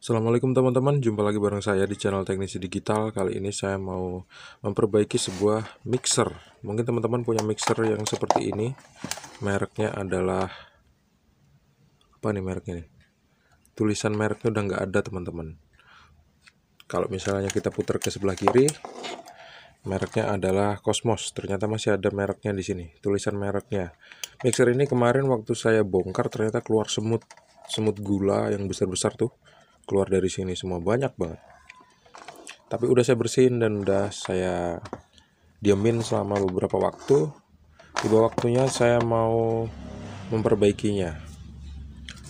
Assalamualaikum teman-teman, jumpa lagi bareng saya di channel Teknisi Digital. Kali ini saya mau memperbaiki sebuah mixer. Mungkin teman-teman punya mixer yang seperti ini. Mereknya adalah apa nih mereknya nih? Tulisan mereknya udah nggak ada teman-teman. Kalau misalnya kita putar ke sebelah kiri, mereknya adalah Cosmos. Ternyata masih ada mereknya di sini, tulisan mereknya. Mixer ini kemarin waktu saya bongkar ternyata keluar semut gula yang besar-besar tuh. Keluar dari sini semua, banyak banget. Tapi udah saya bersihin dan udah saya diamin selama beberapa waktu. Tiba waktunya saya mau memperbaikinya.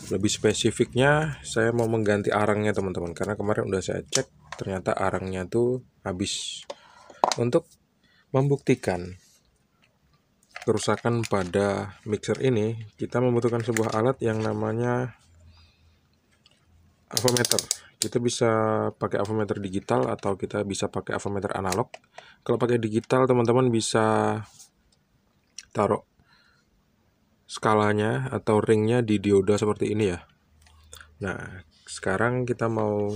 Lebih spesifiknya saya mau mengganti arangnya teman-teman, karena kemarin udah saya cek ternyata arangnya tuh habis. Untuk membuktikan kerusakan pada mixer ini, kita membutuhkan sebuah alat yang namanya avometer. Kita bisa pakai avometer digital atau kita bisa pakai avometer analog. Kalau pakai digital teman-teman bisa taruh skalanya atau ringnya di dioda seperti ini ya. Nah, sekarang kita mau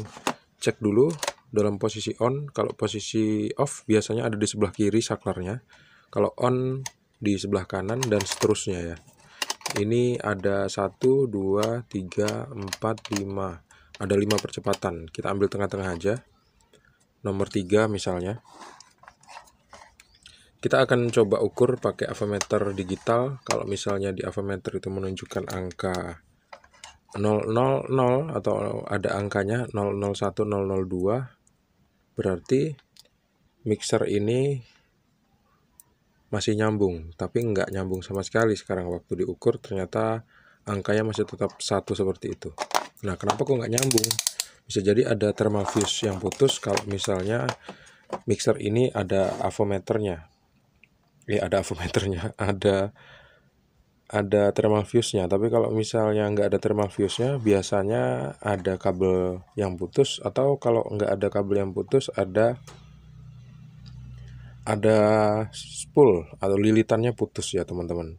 cek dulu dalam posisi on. Kalau posisi off biasanya ada di sebelah kiri saklarnya. Kalau on di sebelah kanan dan seterusnya ya. Ini ada 1, 2, 3, 4, 5. Ada 5 percepatan. Kita ambil tengah-tengah aja. Nomor 3 misalnya. Kita akan coba ukur pakai avometer digital. Kalau misalnya di avometer itu menunjukkan angka 000 atau ada angkanya 001, 002, berarti mixer ini masih nyambung, tapi nggak nyambung sama sekali. Sekarang waktu diukur ternyata angkanya masih tetap 1 seperti itu. Nah, kenapa kok nggak nyambung? Bisa jadi ada thermal fuse yang putus. Kalau misalnya mixer ini ada avometernya, ada avometernya, ada thermal fuse-nya. Tapi kalau misalnya nggak ada thermal fuse-nya, biasanya ada kabel yang putus, atau kalau nggak ada kabel yang putus, ada spool atau lilitannya putus ya teman-teman.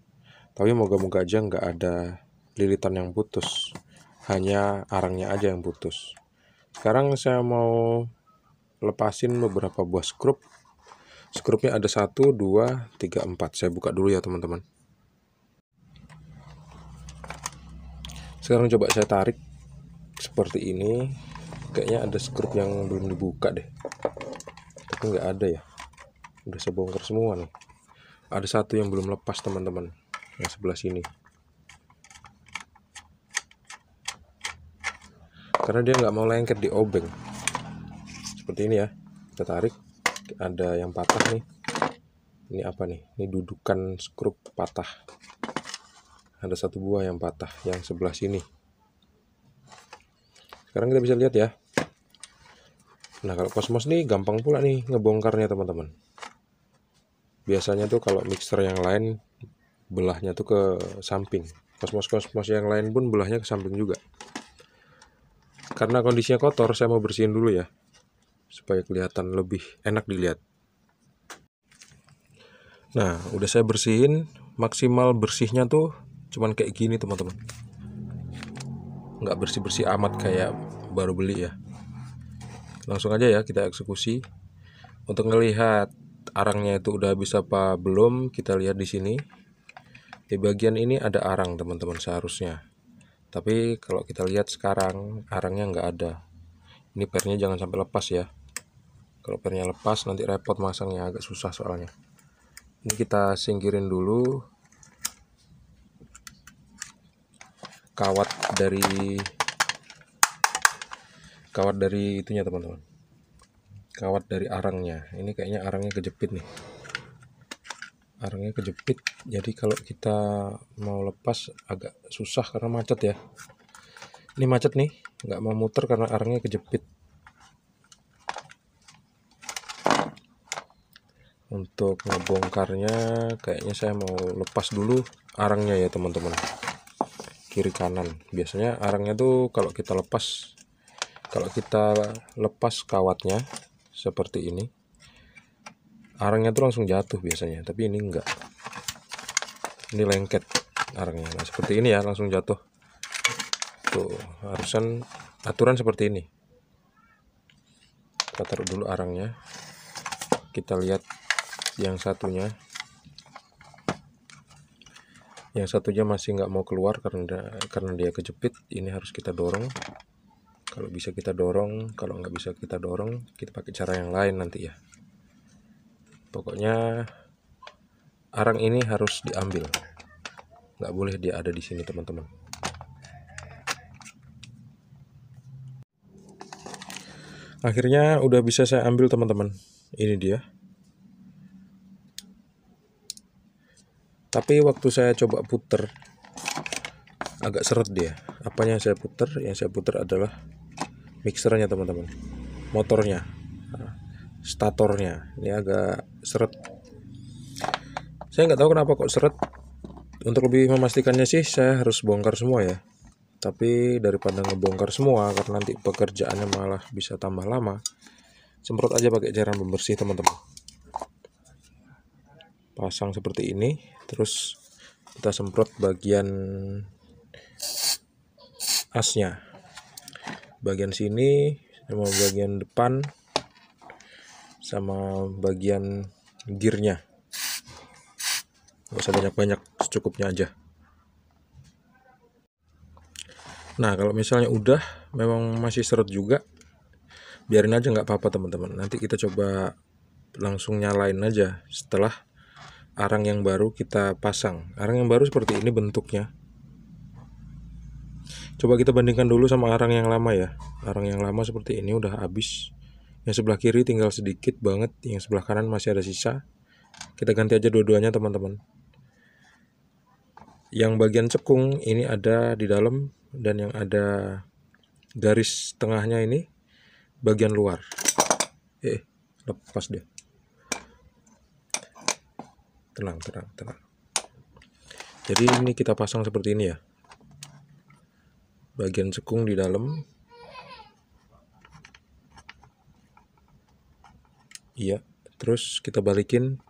Tapi moga-moga aja nggak ada lilitan yang putus, hanya arangnya aja yang putus. Sekarang saya mau lepasin beberapa buah skrup. Skrupnya ada 1, 2, 3, 4. Saya buka dulu ya teman-teman. Sekarang coba saya tarik seperti ini. Kayaknya ada skrup yang belum dibuka deh, tapi nggak ada ya, udah saya bongkar semua nih. Ada 1 yang belum lepas teman-teman, yang sebelah sini, karena dia nggak mau lengket di obeng seperti ini ya. Kita tarik, ada yang patah nih. Ini apa nih? Ini dudukan skrup patah. Ada 1 buah yang patah yang sebelah sini. Sekarang kita bisa lihat ya. Nah, kalau Cosmos nih gampang pula nih ngebongkarnya teman-teman. Biasanya tuh kalau mixer yang lain belahnya tuh ke samping. Cosmos yang lain pun belahnya ke samping juga. Karena kondisinya kotor, saya mau bersihin dulu ya, supaya kelihatan lebih enak dilihat. Nah, udah saya bersihin. Maksimal bersihnya tuh cuman kayak gini teman-teman. Nggak bersih-bersih amat kayak baru beli ya. Langsung aja ya kita eksekusi. Untuk ngelihat arangnya itu udah habis apa belum, kita lihat di sini. Di bagian ini ada arang teman-teman seharusnya. Tapi kalau kita lihat sekarang arangnya nggak ada. Ini pernya jangan sampai lepas ya. Kalau pernya lepas nanti repot masangnya, agak susah soalnya. Ini kita singkirin dulu kawat dari itunya teman-teman. Kawat dari arangnya. Ini kayaknya arangnya kejepit nih. Arangnya kejepit. Jadi kalau kita mau lepas agak susah karena macet ya. Ini macet nih, nggak mau muter karena arangnya kejepit. Untuk ngebongkarnya kayaknya saya mau lepas dulu arangnya ya teman-teman, kiri kanan. Biasanya arangnya tuh kalau kita lepas kawatnya seperti ini, arangnya tuh langsung jatuh biasanya, tapi ini enggak, ini lengket arangnya. Nah, seperti ini ya, langsung jatuh. Tuh, harusan aturan seperti ini. Kita taruh dulu arangnya. Kita lihat yang satunya. Yang satunya masih nggak mau keluar karena dia kejepit. Ini harus kita dorong. Kalau bisa kita dorong, kalau nggak bisa kita dorong, kita pakai cara yang lain nanti ya. Pokoknya arang ini harus diambil. Nggak boleh dia ada di sini, teman-teman. Akhirnya udah bisa saya ambil, teman-teman. Ini dia. Tapi waktu saya coba puter, agak seret dia. Apanya yang saya puter? Yang saya puter adalah mixernya, teman-teman. Motornya, statornya. Ini agak seret. Saya nggak tahu kenapa kok seret. Untuk lebih memastikannya sih, saya harus bongkar semua ya. Tapi daripada ngebongkar semua, karena nanti pekerjaannya malah bisa tambah lama, semprot aja pakai cairan pembersih, teman-teman. Pasang seperti ini, terus kita semprot bagian asnya, bagian sini sama bagian depan sama bagian gearnya. Nggak usah banyak-banyak, secukupnya aja. Nah, kalau misalnya udah memang masih seret juga, biarin aja, nggak apa-apa, teman-teman. Nanti kita coba langsung nyalain aja setelah arang yang baru kita pasang. Arang yang baru seperti ini bentuknya. Coba kita bandingkan dulu sama arang yang lama ya. Arang yang lama seperti ini udah habis. Yang sebelah kiri tinggal sedikit banget, yang sebelah kanan masih ada sisa. Kita ganti aja dua-duanya, teman-teman. Yang bagian cekung ini ada di dalam, dan yang ada garis tengahnya ini bagian luar. Lepas deh. Tenang. Jadi ini kita pasang seperti ini ya. Bagian cekung di dalam. Iya, terus kita balikin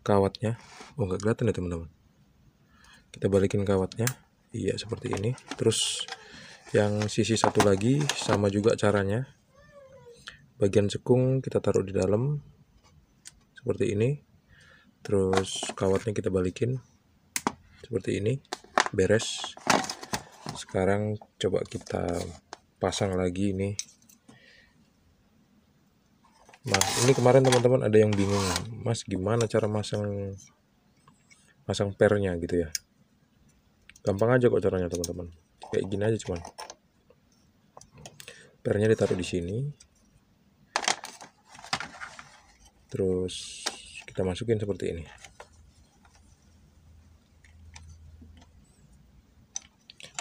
kawatnya. Oh, nggak kelihatan ya, teman-teman. Kita balikin kawatnya. Iya, seperti ini. Terus yang sisi satu lagi sama juga caranya. Bagian cekung kita taruh di dalam seperti ini. Terus kawatnya kita balikin seperti ini. Beres. Sekarang coba kita pasang lagi ini. Mas, ini kemarin teman-teman ada yang bingung, Mas, gimana cara masang pernya gitu ya. Gampang aja kok caranya, teman-teman. Kayak gini aja cuman. Pernya ditaruh di sini. Terus kita masukin seperti ini.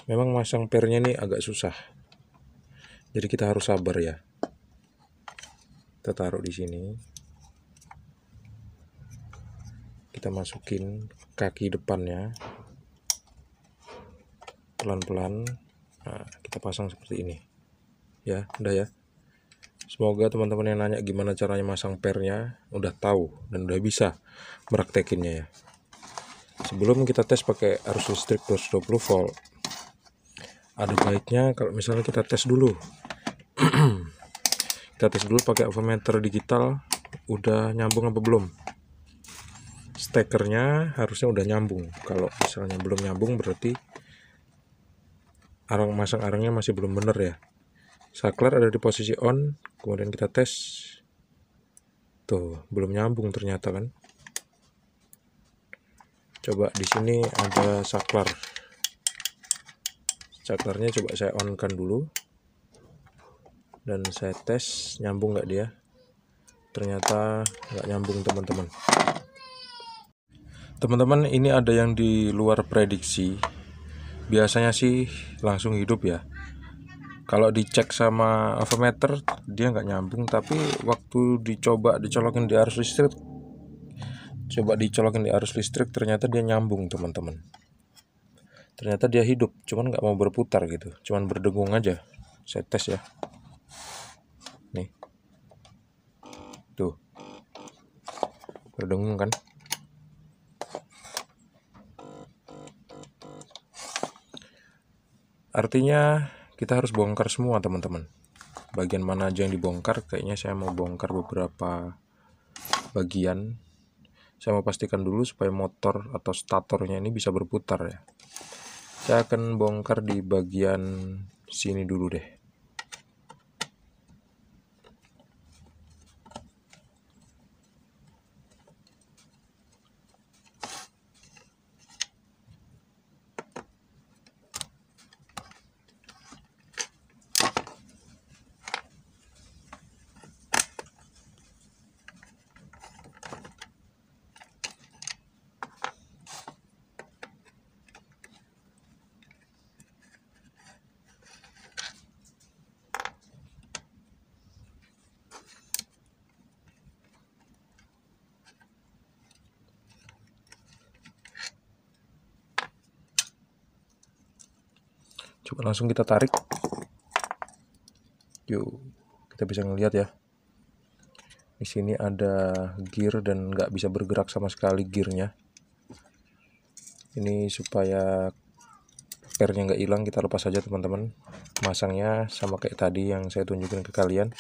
Memang masang pernya ini agak susah. Jadi kita harus sabar ya. Kita taruh di sini. Kita masukin kaki depannya. Pelan-pelan. Nah, kita pasang seperti ini. Ya, udah ya. Semoga teman-teman yang nanya gimana caranya masang pernya udah tahu dan udah bisa meraktekinnya ya. Sebelum kita tes pakai arus listrik 220 volt, ada baiknya kalau misalnya kita tes dulu. Kita tes dulu pakai avometer digital, udah nyambung apa belum. Stekernya harusnya udah nyambung. Kalau misalnya belum nyambung berarti masang arangnya masih belum bener ya. Saklar ada di posisi on, kemudian kita tes. Tuh, belum nyambung ternyata kan. Coba di sini ada saklar. Saklarnya coba saya on kan dulu. Dan saya tes nyambung nggak dia. Ternyata nggak nyambung, teman-teman. Teman-teman, ini ada yang di luar prediksi. Biasanya sih langsung hidup ya. Kalau dicek sama avometer dia nggak nyambung, tapi waktu dicolokin di arus listrik, ternyata dia nyambung, teman-teman. Ternyata dia hidup, cuman nggak mau berputar gitu, cuman berdengung aja. Saya tes ya. Nih, tuh, berdengung kan. Artinya kita harus bongkar semua teman-teman. Bagian mana aja yang dibongkar, kayaknya saya mau bongkar beberapa bagian. Saya mau pastikan dulu supaya motor atau statornya ini bisa berputar ya. Saya akan bongkar di bagian sini dulu deh. Coba langsung kita tarik. Yuk, kita bisa ngelihat ya. Di sini ada gear dan nggak bisa bergerak sama sekali gearnya. Ini supaya pernya nggak hilang, kita lepas saja teman-teman. Masangnya sama kayak tadi yang saya tunjukin ke kalian.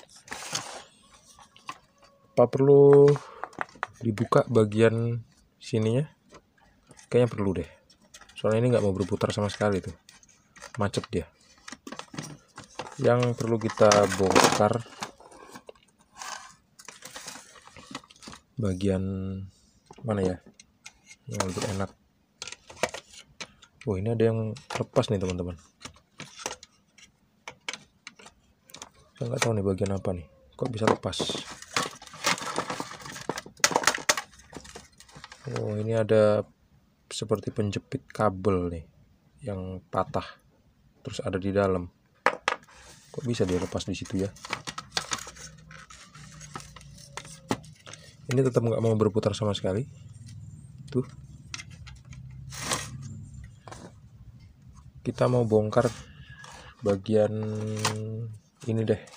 Apa perlu dibuka bagian sininya? Kayaknya perlu deh. Soalnya ini nggak mau berputar sama sekali tuh. Macet dia. Yang perlu kita bongkar bagian mana ya yang lebih enak. Oh, ini ada yang lepas nih teman-teman. Saya nggak tahu nih bagian apa nih, kok bisa lepas. Oh, ini ada seperti penjepit kabel nih yang patah terus ada di dalam. Kok bisa dia lepas di situ ya? Ini tetap nggak mau berputar sama sekali. Tuh. Kita mau bongkar bagian ini deh.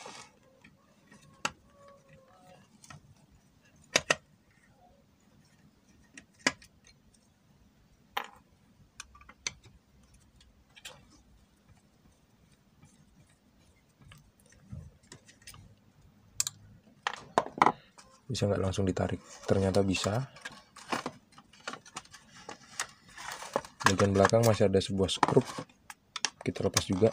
Bisa nggak langsung ditarik? Ternyata bisa. Bagian belakang masih ada sebuah skrup, kita lepas juga.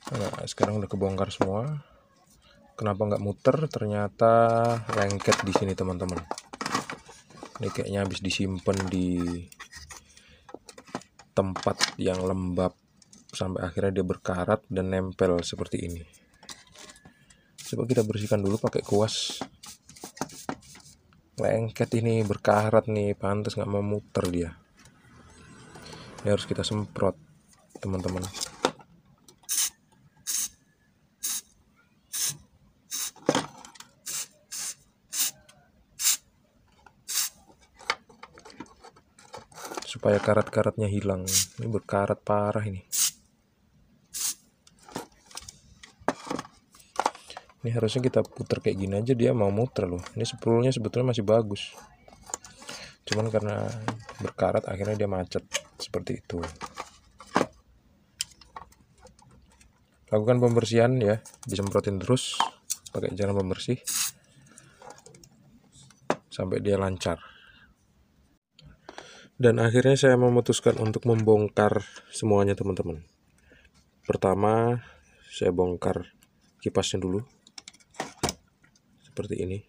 Nah, sekarang udah kebongkar semua. Kenapa nggak muter? Ternyata lengket di sini teman-teman. Ini kayaknya habis disimpan di tempat yang lembab sampai akhirnya dia berkarat dan nempel seperti ini. Coba kita bersihkan dulu pakai kuas. Lengket ini, berkarat nih, pantas nggak mau muter dia. Ini harus kita semprot teman-teman. Supaya karat-karatnya hilang. Ini berkarat parah ini. Ini harusnya kita putar kayak gini aja dia mau muter loh. Ini spoolnya sebetulnya masih bagus. Cuman karena berkarat akhirnya dia macet seperti itu. Lakukan pembersihan ya, disemprotin terus pakai cairan pembersih sampai dia lancar. Dan akhirnya saya memutuskan untuk membongkar semuanya teman-teman. Pertama saya bongkar kipasnya dulu seperti ini.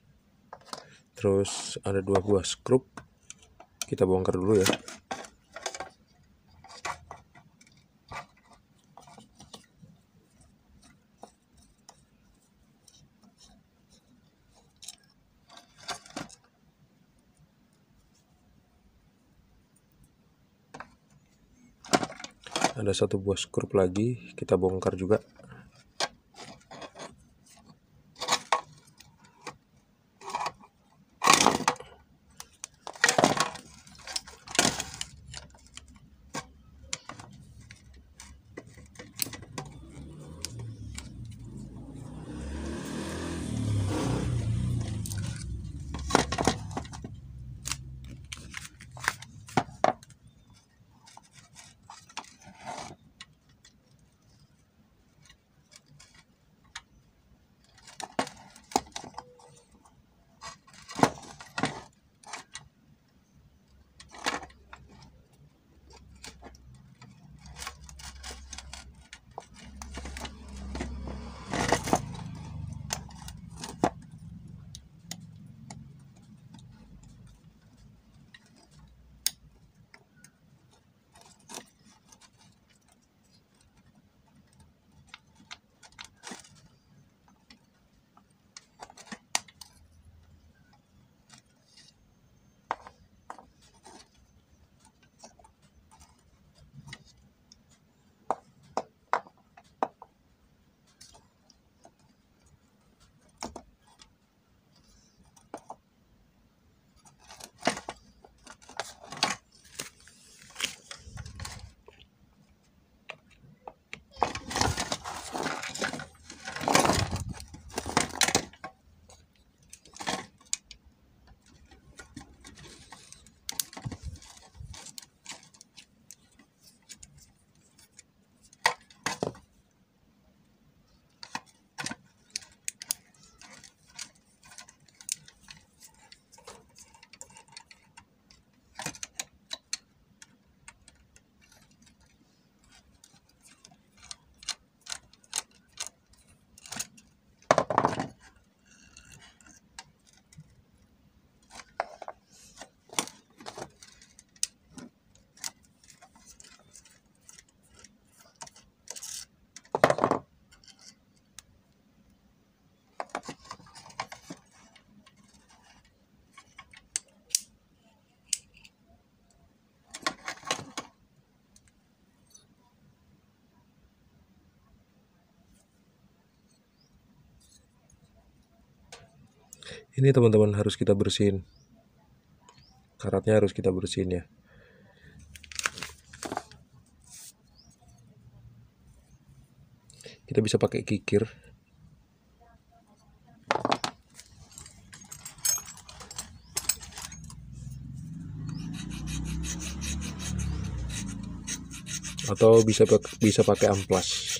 Terus ada 2 buah skrup, kita bongkar dulu ya. Ada 1 buah skrup lagi, kita bongkar juga. Ini teman-teman harus kita bersihin. Karatnya harus kita bersihin ya. Kita bisa pakai kikir. Atau bisa pakai amplas.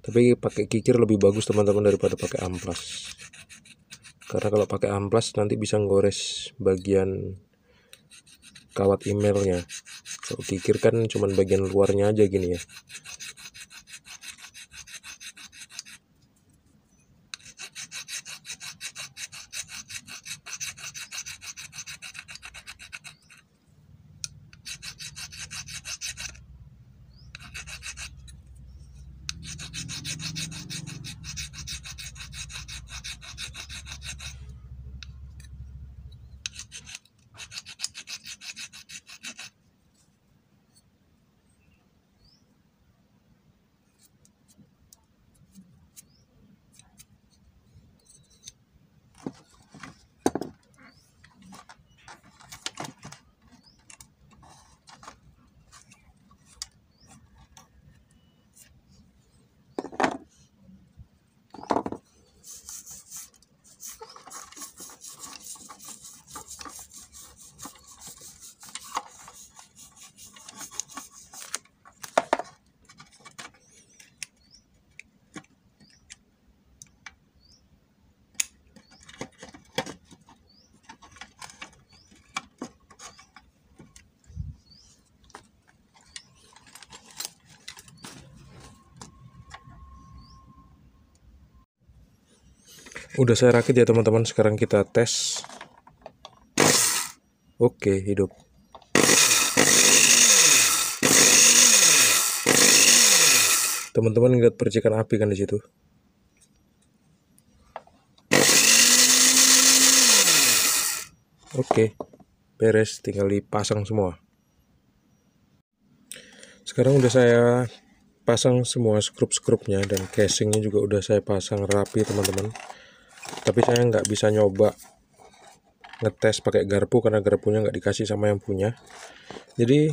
Tapi pakai kikir lebih bagus teman-teman daripada pakai amplas. Karena kalau pakai amplas nanti bisa ngores bagian kawat emailnya. Kalau kikir kan cuman bagian luarnya aja gini ya. Udah saya rakit ya teman-teman, sekarang kita tes. Oke, hidup. Teman-teman lihat percikan api kan di situ. Oke, beres, tinggal dipasang semua. Sekarang udah saya pasang semua skrup-skrupnya dan casingnya juga udah saya pasang rapi teman-teman. Tapi saya nggak bisa nyoba ngetes pakai garpu karena garpunya nggak dikasih sama yang punya. Jadi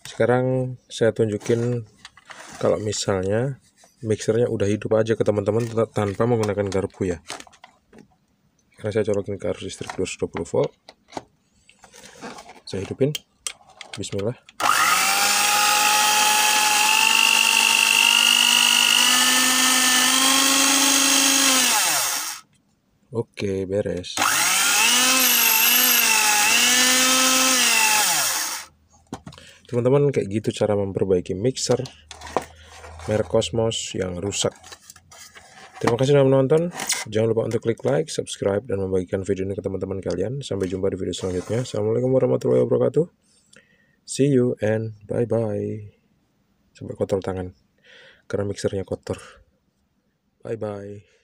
sekarang saya tunjukin kalau misalnya mixernya udah hidup aja ke teman-teman tanpa menggunakan garpu ya. Karena saya colokin ke arus listrik 220 volt. Saya hidupin. Bismillah. Oke, beres. Teman-teman, kayak gitu cara memperbaiki mixer merek Cosmos yang rusak. Terima kasih sudah menonton. Jangan lupa untuk klik like, subscribe, dan membagikan video ini ke teman-teman kalian. Sampai jumpa di video selanjutnya. Assalamualaikum warahmatullahi wabarakatuh. See you and bye-bye. Sampai kotor tangan karena mixernya kotor. Bye-bye.